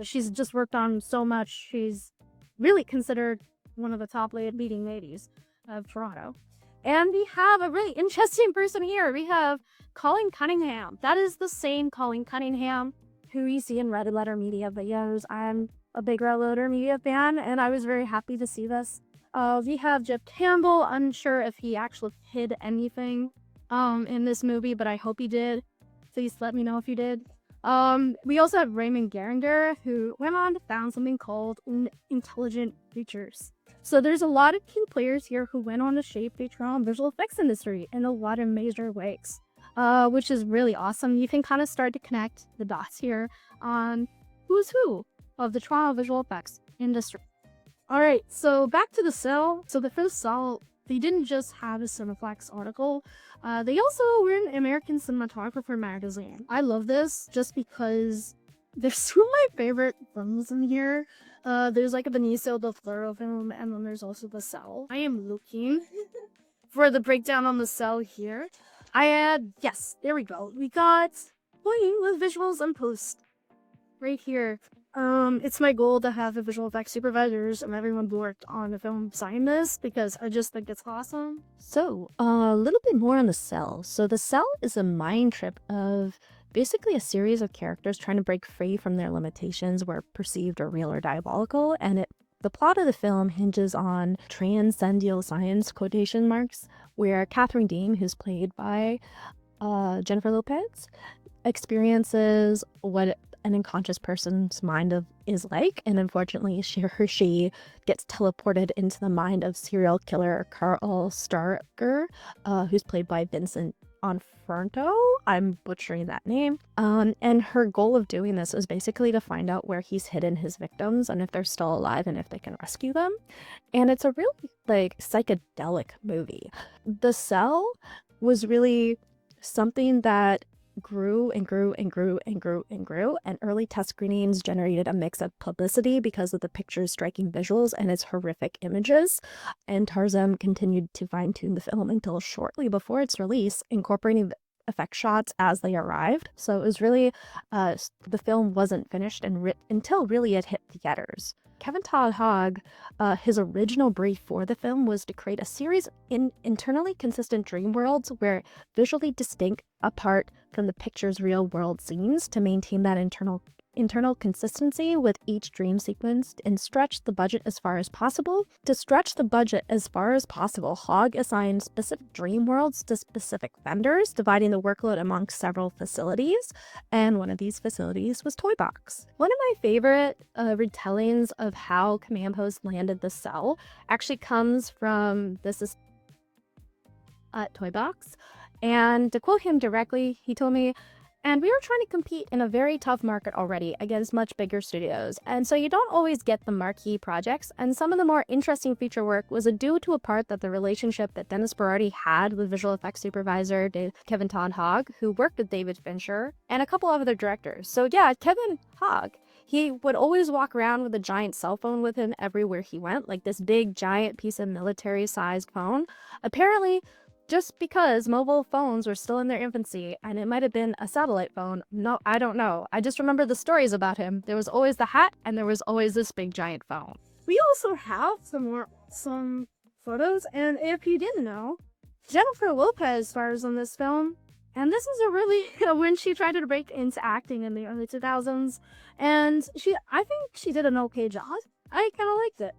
A: She's just worked on so much. She's really considered one of the top leading ladies of Toronto. And we have a really interesting person here. We have Colin Cunningham. That is the same Colin Cunningham who you see in Red Letter Media videos. I'm a big Red Letter Media fan, and I was very happy to see this. We have Jeff Campbell. Unsure if he actually hid anything in this movie, but I hope he did. Please let me know if you did. We also have Raymond Garinger, who went on to found something called Intelligent Creatures. So there's a lot of key players here who went on to shape the Toronto visual effects industry in a lot of major ways, which is really awesome. You can kind of start to connect the dots here on who's who of the Toronto visual effects industry. All right, so back to the Cell. So the first Cell, they didn't just have a Cineplex article. They also were an American Cinematographer magazine. I love this just because there's some of my favorite films in here. There's like a Benicio del Toro film, and then there's also The Cell. I am looking for the breakdown on The Cell here. Yes, there we go. We got playing with visuals and post right here. It's my goal to have the visual effects supervisors and everyone who worked on the film sign this because I just think it's awesome.
B: So, a little bit more on The Cell. So, The Cell is a mind trip of basically a series of characters trying to break free from their limitations, where perceived or real or diabolical, and the plot of the film hinges on transcendental science quotation marks, where Catherine Dean, who's played by Jennifer Lopez, experiences what an unconscious person's mind is like, and unfortunately she gets teleported into the mind of serial killer Carl Starker, who's played by Vincent Onfranto. I'm butchering that name. And her goal of doing this is basically to find out where he's hidden his victims and if they're still alive and if they can rescue them. And it's a really like psychedelic movie. The Cell was really something that grew and grew and grew and grew and grew, and early test screenings generated a mix of publicity because of the picture's striking visuals and its horrific images, and Tarzan continued to fine-tune the film until shortly before its release, incorporating the effect shots as they arrived. So it was really the film wasn't finished until really it hit theaters. Kevin Todd Hogg, his original brief for the film was to create a series in internally consistent dream worlds where visually distinct apart from the picture's real world scenes to maintain that internal consistency with each dream sequence and stretch the budget as far as possible. To stretch the budget as far as possible, Hogg assigned specific dream worlds to specific vendors, dividing the workload among several facilities, and one of these facilities was Toy Box. One of my favorite retellings of how Command Post landed The Cell actually comes from Toy Box. And to quote him directly, he told me, "And we were trying to compete in a very tough market already against much bigger studios, and so you don't always get the marquee projects, and some of the more interesting feature work was due to a part that the relationship that Dennis Berardi had with visual effects supervisor Kevin Todd Hogg, who worked with David Fincher, and a couple of other directors." So yeah, Kevin Hogg, he would always walk around with a giant cell phone with him everywhere he went, like this big giant piece of military-sized phone. Apparently, just because mobile phones were still in their infancy, and it might have been a satellite phone. No, I don't know. I just remember the stories about him. There was always the hat, and there was always this big giant phone.
A: We also have some photos, and if you didn't know, Jennifer Lopez stars in this film, and this is a really when she tried to break into acting in the early 2000s, and I think she did an okay job. I kind of liked it.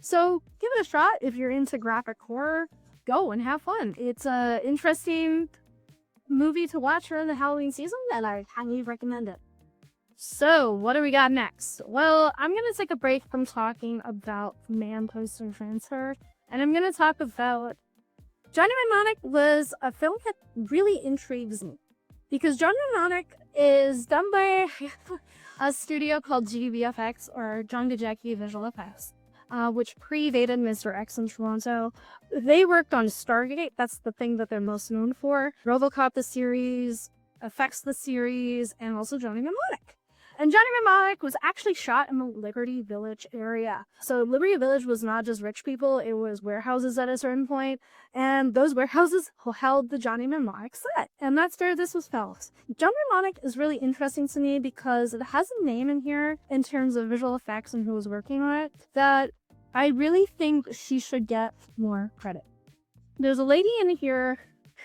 A: So give it a shot if you're into graphic horror. Go and have fun. It's a interesting movie to watch during the Halloween season, and I highly recommend it. So, what do we got next? Well, I'm going to take a break from talking about Man Poster Transfer, and I'm going to talk about Johnny Mnemonic was a film that really intrigues me. Because Johnny Mnemonic is done by a studio called GVFX, or John DeJackie Visual Effects, which predated Mr. X in Toronto. They worked on Stargate, that's the thing that they're most known for, RoboCop the series, Effects the series, and also Johnny Mnemonic. And Johnny Mnemonic was actually shot in the Liberty Village area. So Liberty Village was not just rich people, it was warehouses at a certain point, and those warehouses held the Johnny Mnemonic set. And that's where this was filmed. Johnny Mnemonic is really interesting to me because it has a name in here in terms of visual effects and who was working on it that I really think she should get more credit. There's a lady in here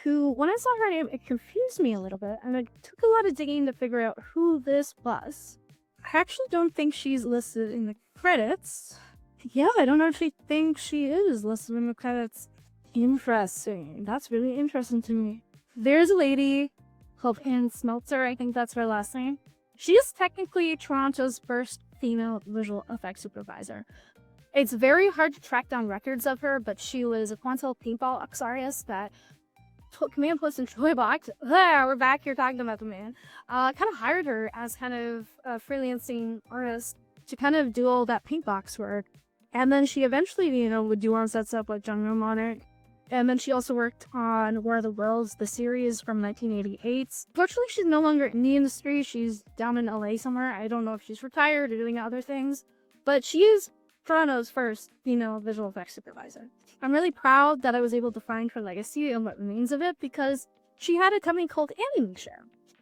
A: who, when I saw her name, it confused me a little bit, and it took a lot of digging to figure out who this was. I actually don't think she's listed in the credits. Yeah, I don't actually think she is listed in the credits. Interesting. That's really interesting to me. There's a lady called Ann Smeltzer, I think that's her last name. She is technically Toronto's first female visual effects supervisor. It's very hard to track down records of her, but she was a quantal paintball artist that Command Post and Troy Box. We're back here talking about the man. Kind of hired her as kind of a freelancing artist to kind of do all that paint box work. And then she eventually, would do on sets up like Johnny Mnemonic. And then she also worked on War of the Worlds, the series from 1988. Fortunately, she's no longer in the industry. She's down in LA somewhere. I don't know if she's retired or doing other things. But she is Toronto's first female visual effects supervisor. I'm really proud that I was able to find her legacy and what remains of it because she had a company called Animation.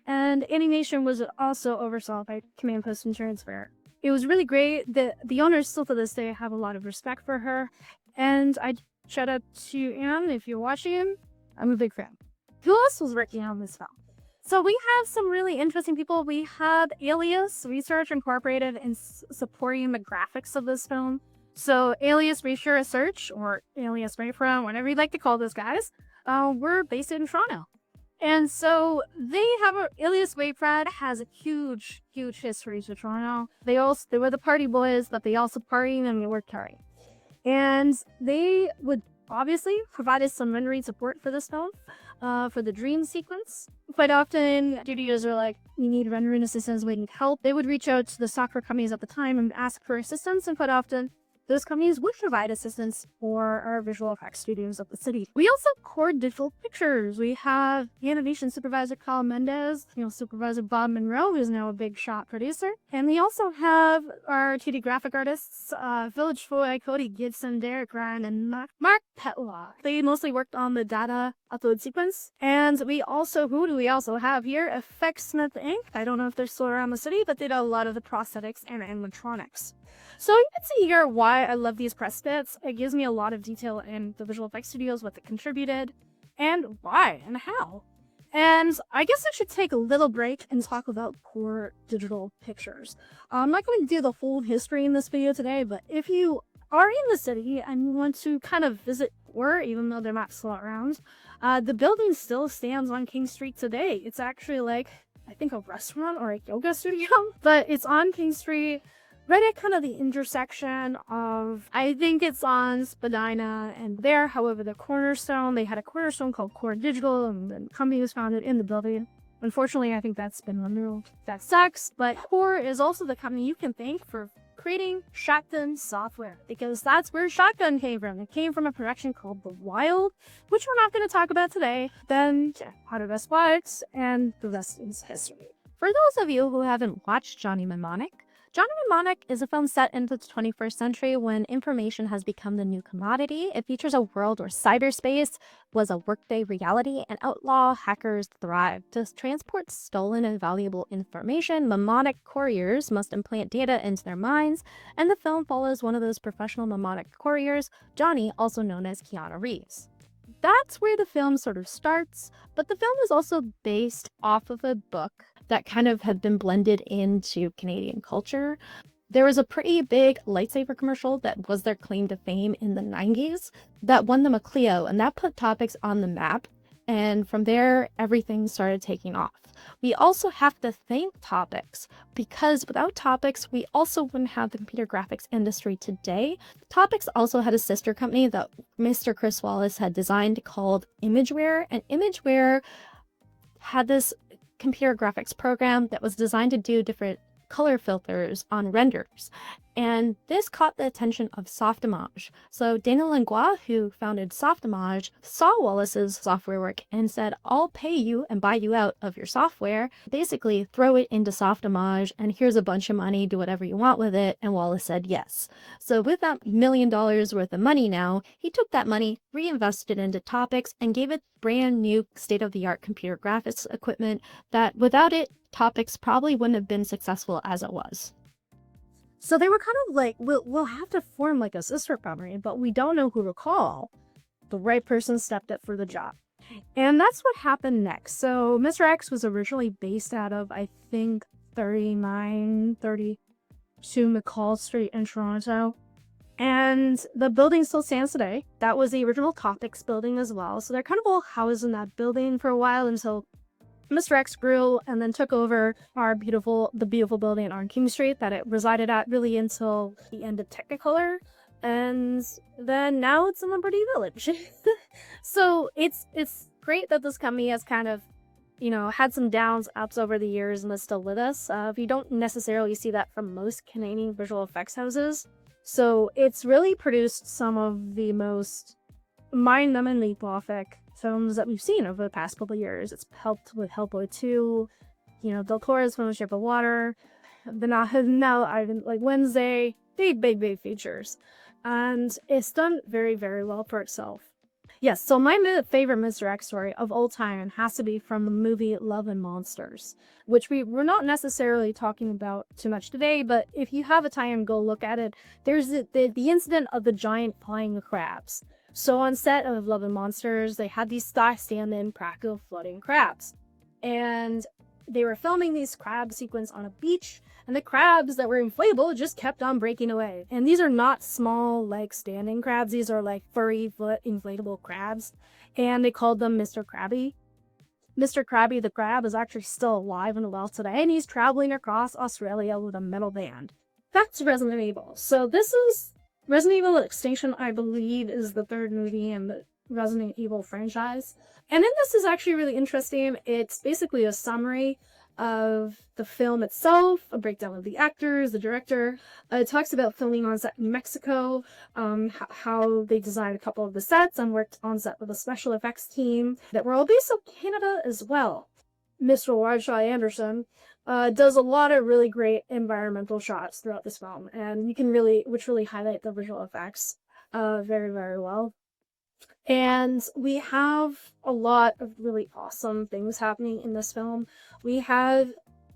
A: And Animation was also oversaw by Command Post and Transfer. It was really great. The owners still to this day have a lot of respect for her. And I shout out to Anne if you're watching. I'm a big fan. Who else was working on this film? So we have some really interesting people. We have Alias Research Incorporated in supporting the graphics of this film. So Alias Research, or Alias Wayfront, whatever you'd like to call those guys, we're based in Toronto. And so Alias Wayfront has a huge history to Toronto. They were the party boys, but they also partied and they worked hard. And they would obviously provided some rendering support for this film, for the dream sequence. Quite often, studios are like, we need rendering assistance, we need help. They would reach out to the software companies at the time and ask for assistance, and quite often, those companies would provide assistance for our visual effects studios of the city. We also have Core Digital Pictures. We have animation supervisor Kyle Mendez, supervisor Bob Monroe, who's now a big shot producer. And we also have our 2D graphic artists, Village Foy, Cody Gibson, Derek Ryan, and Mark Petlock. They mostly worked on the data upload sequence. And who do we also have here? Effects Smith Inc. I don't know if they're still around the city, but they did a lot of the prosthetics and animatronics. So you can see here why I love these press bits. It gives me a lot of detail in the visual effects studios, what they contributed, and why and how. And I guess I should take a little break and talk about Core Digital Pictures. I'm not going to do the whole history in this video today, but if you are in the city and you want to kind of visit Core, even though they're not still around, the building still stands on King Street today. It's actually like, I think, a restaurant or a yoga studio, but it's on King Street. Right at kind of the intersection of, I think it's on Spadina and there, however, the cornerstone, they had a cornerstone called Core Digital, and the company was founded in the building. Unfortunately, I think that's been removed. That sucks, but Core is also the company you can thank for creating Shotgun software, because that's where Shotgun came from. It came from a production called The Wild, which we're not going to talk about today. Then, how to best watch, and the rest is history.
B: For those of you who haven't watched Johnny Mnemonic, Johnny Mnemonic is a film set in the 21st century when information has become the new commodity. It features a world where cyberspace was a workday reality and outlaw hackers thrive. To transport stolen and valuable information, mnemonic couriers must implant data into their minds, and the film follows one of those professional mnemonic couriers, Johnny, also known as Keanu Reeves. That's where the film sort of starts, but the film is also based off of a book that kind of had been blended into Canadian culture. There was a pretty big lightsaber commercial that was their claim to fame in the 90s that won them a Clio, and that put topics on the map. And from there, everything started taking off. We also have to thank Topics, because without Topics, we also wouldn't have the computer graphics industry today. Topics also had a sister company that Mr. Chris Wallace had designed called Imageware, and Imageware had this computer graphics program that was designed to do different color filters on renders. And this caught the attention of Softimage. So Daniel Langlois, who founded Softimage, saw Wallace's software work and said, I'll pay you and buy you out of your software. Basically, throw it into Softimage and here's a bunch of money, do whatever you want with it. And Wallace said yes. So with that $1 million worth of money now, he took that money, reinvested into Topics, and gave it brand new state-of-the-art computer graphics equipment that without it, Topics probably wouldn't have been successful as it was.
A: So they were kind of like, we'll have to form like a sister company, but we don't know who to call. The right person stepped up for the job. And that's what happened next. So Mr. X was originally based out of, I think, 3932 McCall Street in Toronto. And the building still stands today. That was the original Topics building as well. So they're kind of all housed in that building for a while until Mr. X grew and then took over the beautiful building on King Street that it resided at really until the end of Technicolor. And then now it's in Liberty Village. So it's great that this company has kind of, had some downs, ups over the years and is still with us. You don't necessarily see that from most Canadian visual effects houses. So it's really produced some of the most mind-numbingly gothic films that we've seen over the past couple of years. It's helped with Hellboy 2, Del Toro's film Shape of Water, now I've like Wednesday, big features. And it's done very, very well for itself. Yes, so my favorite Mr. X story of all time has to be from the movie Love and Monsters, which we're not necessarily talking about too much today, but if you have a time, go look at it. There's the incident of the giant flying crabs. So on set of Love and Monsters, they had these stand-in practical floating crabs. And they were filming these crab sequence on a beach, and the crabs that were inflatable just kept on breaking away. And these are not small, like, standing crabs. These are, like, furry foot inflatable crabs. And they called them Mr. Krabby. Mr. Krabby the crab is actually still alive and well today, and he's traveling across Australia with a metal band. That's Resident Evil. So this is Resident Evil Extinction, I believe, is the third movie in the Resident Evil franchise. And then this is actually really interesting. It's basically a summary of the film itself, a breakdown of the actors, the director. It talks about filming on set in Mexico, how they designed a couple of the sets and worked on set with a special effects team that were all based in Canada as well. Mr. Rajai Anderson does a lot of really great environmental shots throughout this film, and which really highlight the visual effects very, very well. And we have a lot of really awesome things happening in this film. We have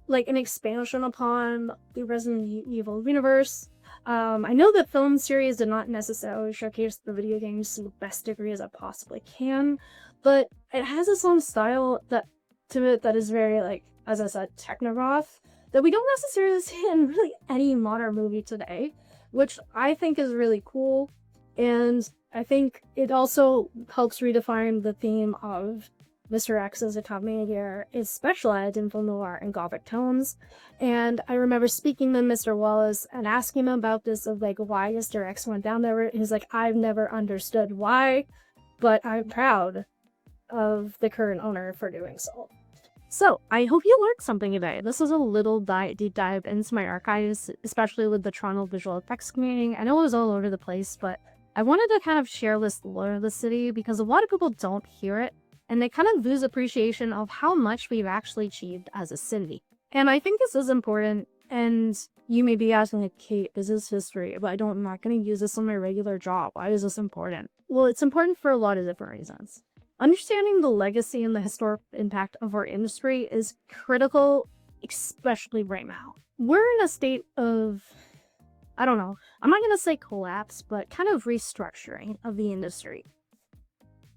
A: like an expansion upon the Resident Evil universe. I know the film series did not necessarily showcase the video games to the best degree as it possibly can, but it has its own style that is very, like, as I said, techno-goth, that we don't necessarily see in really any modern movie today, which I think is really cool. And I think it also helps redefine the theme of Mr. X as a company here is specialized in film noir and gothic tones. And I remember speaking to Mr. Wallace and asking him about this of like why Mr. X went down there. He's like, I've never understood why, but I'm proud of the current owner for doing so. So, I hope you learned something today. This is a little deep dive into my archives, especially with the Toronto visual effects community. I know it was all over the place, but I wanted to kind of share this lore of the city because a lot of people don't hear it, and they kind of lose appreciation of how much we've actually achieved as a city. And I think this is important, and you may be asking, like, Kate, is this history? But I'm not going to use this on my regular job. Why is this important? Well, it's important for a lot of different reasons. Understanding the legacy and the historic impact of our industry is critical, especially right now. We're in a state of, I don't know, I'm not going to say collapse, but kind of restructuring of the industry.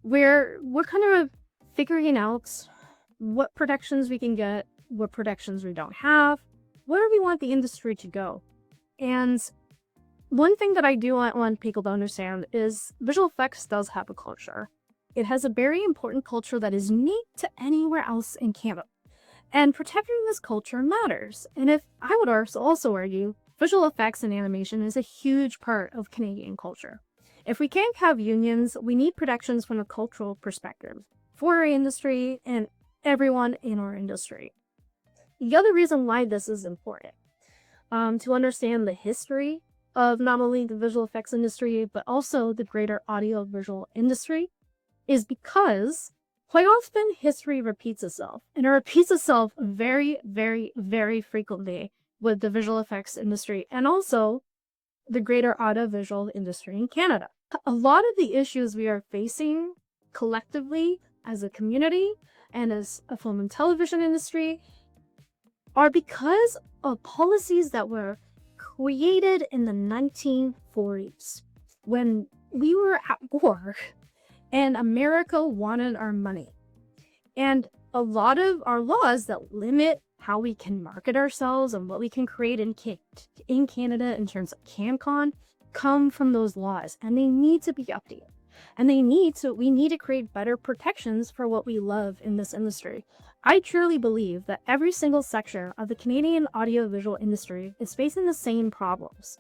A: We're kind of figuring out what protections we can get, what protections we don't have, where we want the industry to go. And one thing that I do want people to understand is visual effects does have a culture. It has a very important culture that is unique to anywhere else in Canada. And protecting this culture matters. And if I would also argue, visual effects and animation is a huge part of Canadian culture. If we can't have unions, we need protections from a cultural perspective for our industry and everyone in our industry. The other reason why this is important, to understand the history of not only the visual effects industry, but also the greater audiovisual industry is because quite often history repeats itself, and it repeats itself very, very, very frequently with the visual effects industry and also the greater audiovisual industry in Canada. A lot of the issues we are facing collectively as a community and as a film and television industry are because of policies that were created in the 1940s when we were at war and America wanted our money. And a lot of our laws that limit how we can market ourselves and what we can create in Canada in terms of CanCon come from those laws, and they need to be updated. And we need to create better protections for what we love in this industry. I truly believe that every single section of the Canadian audiovisual industry is facing the same problems,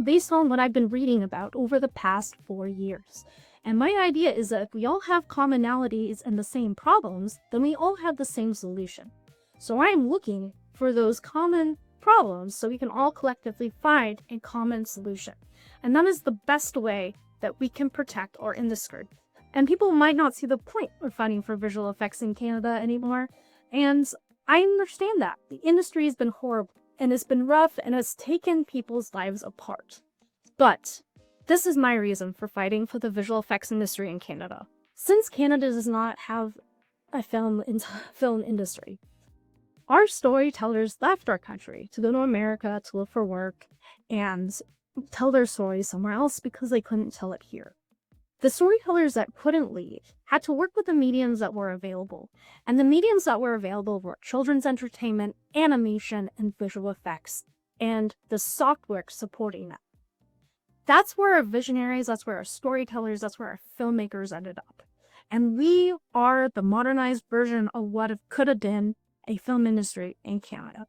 A: based on what I've been reading about over the past 4 years. And my idea is that if we all have commonalities and the same problems, then we all have the same solution. So I'm looking for those common problems so we can all collectively find a common solution. And that is the best way that we can protect our industry. And people might not see the point of fighting for visual effects in Canada anymore. And I understand that. The industry has been horrible, and it's been rough, and it's taken people's lives apart. But this is my reason for fighting for the visual effects industry in Canada. Since Canada does not have a film industry, our storytellers left our country to go to America to look for work and tell their stories somewhere else because they couldn't tell it here. The storytellers that couldn't leave had to work with the mediums that were available, and the mediums that were available were children's entertainment, animation, and visual effects, and the software supporting that. That's where our visionaries, that's where our storytellers, that's where our filmmakers ended up. And we are the modernized version of what it could have been a film industry in Canada.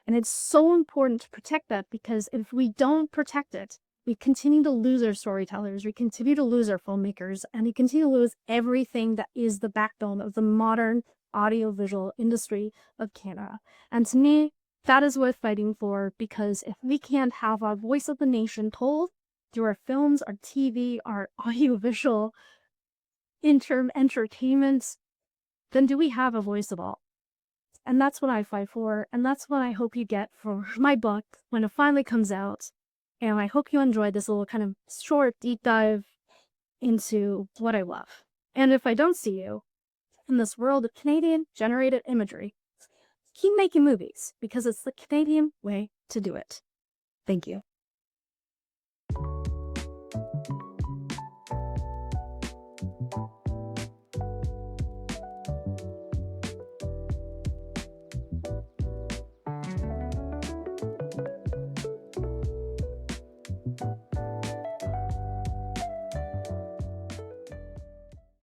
A: And it's so important to protect that, because if we don't protect it, we continue to lose our storytellers, we continue to lose our filmmakers, and we continue to lose everything that is the backbone of the modern audiovisual industry of Canada. And to me, that is worth fighting for, because if we can't have our voice of the nation told through our films, our TV, our audiovisual entertainment, then do we have a voice at all? And that's what I fight for, and that's what I hope you get for my book when it finally comes out. And I hope you enjoyed this little kind of short deep dive into what I love. And if I don't see you in this world of Canadian generated imagery, keep making movies, because it's the Canadian way to do it. Thank you.